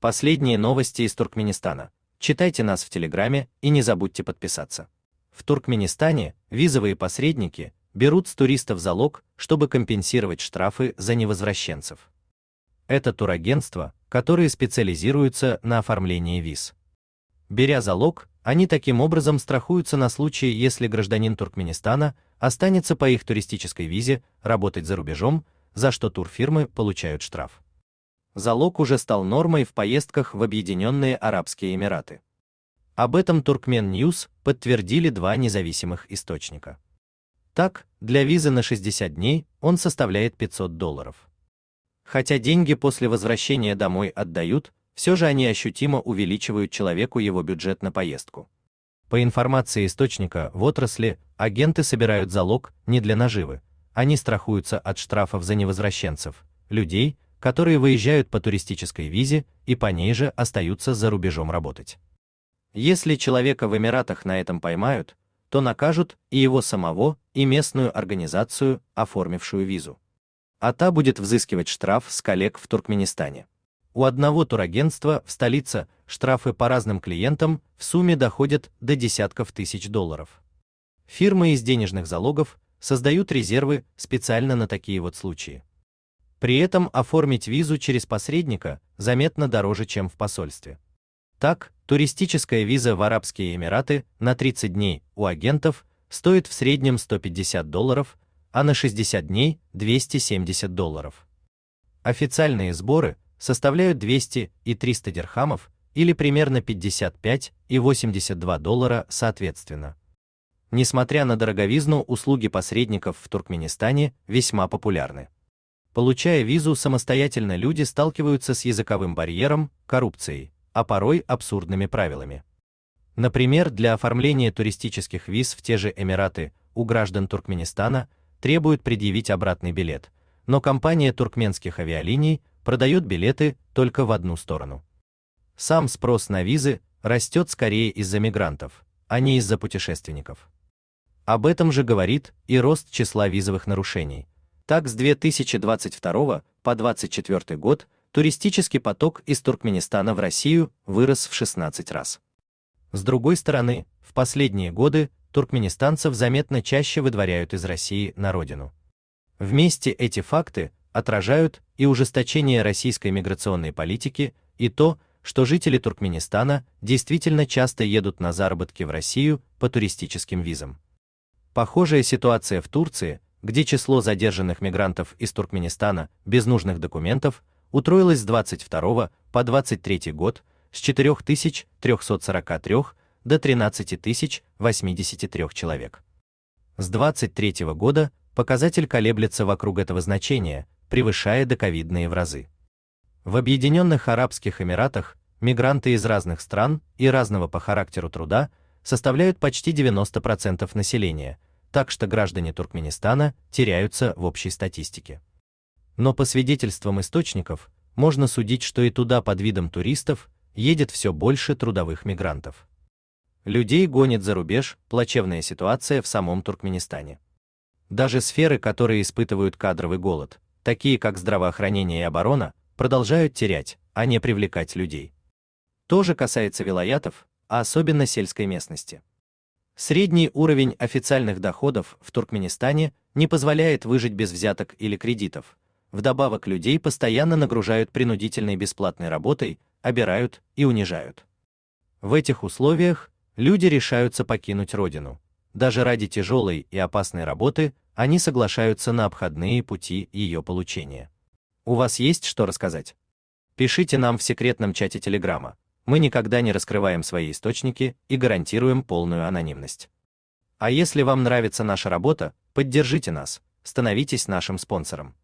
Последние новости из Туркменистана. Читайте нас в Телеграме и не забудьте подписаться. В Туркменистане визовые посредники берут с туристов залог, чтобы компенсировать штрафы за невозвращенцев. Это турагентства, которые специализируются на оформлении виз. Беря залог, они таким образом страхуются на случай, если гражданин Туркменистана останется по их туристической визе работать за рубежом, за что турфирмы получают штраф. Залог уже стал нормой в поездках в Объединенные Арабские Эмираты. Об этом Turkmen News подтвердили два независимых источника. Так, для визы на 60 дней он составляет $500. Хотя деньги после возвращения домой отдают, все же они ощутимо увеличивают человеку его бюджет на поездку. По информации источника в отрасли, агенты собирают залог не для наживы, они страхуются от штрафов за невозвращенцев, людей, которые выезжают по туристической визе и по ней же остаются за рубежом работать. Если человека в Эмиратах на этом поймают, то накажут и его самого, и местную организацию, оформившую визу. А та будет взыскивать штраф с коллег в Туркменистане. У одного турагентства в столице штрафы по разным клиентам в сумме доходят до десятков тысяч долларов. Фирмы из денежных залогов создают резервы специально на такие вот случаи. При этом оформить визу через посредника заметно дороже, чем в посольстве. Так, туристическая виза в Арабские Эмираты на 30 дней у агентов стоит в среднем $150, а на 60 дней $270. Официальные сборы составляют 200 и 300 дирхамов, или примерно $55 и $82 соответственно. Несмотря на дороговизну, услуги посредников в Туркменистане весьма популярны. Получая визу самостоятельно, люди сталкиваются с языковым барьером, коррупцией, а порой абсурдными правилами. Например, для оформления туристических виз в те же Эмираты у граждан Туркменистана требуют предъявить обратный билет, но компания туркменских авиалиний продает билеты только в одну сторону. Сам спрос на визы растет скорее из-за мигрантов, а не из-за путешественников. Об этом же говорит и рост числа визовых нарушений. Так, с 2022 по 2024 год туристический поток из Туркменистана в Россию вырос в 16 раз. С другой стороны, в последние годы туркменистанцев заметно чаще выдворяют из России на родину. Вместе эти факты отражают и ужесточение российской миграционной политики, и то, что жители Туркменистана действительно часто едут на заработки в Россию по туристическим визам. Похожая ситуация в Турции, где число задержанных мигрантов из Туркменистана без нужных документов утроилось с 22 по 23 год с 4343 до 13083 человек. С 23 года показатель колеблется вокруг этого значения, превышая доковидные в разы. В Объединенных Арабских Эмиратах мигранты из разных стран и разного по характеру труда составляют почти 90% населения, так что граждане Туркменистана теряются в общей статистике. Но по свидетельствам источников можно судить, что и туда под видом туристов едет все больше трудовых мигрантов. Людей гонит за рубеж, плачевная ситуация в самом Туркменистане. Даже сферы, которые испытывают кадровый голод, такие как здравоохранение и оборона, продолжают терять, а не привлекать людей. То же касается вилаятов, а особенно сельской местности. Средний уровень официальных доходов в Туркменистане не позволяет выжить без взяток или кредитов. Вдобавок, людей постоянно нагружают принудительной бесплатной работой, обирают и унижают. В этих условиях люди решаются покинуть родину. Даже ради тяжелой и опасной работы они соглашаются на обходные пути ее получения. У вас есть что рассказать? Пишите нам в секретном чате Телеграма. Мы никогда не раскрываем свои источники и гарантируем полную анонимность. А если вам нравится наша работа, поддержите нас, становитесь нашим спонсором.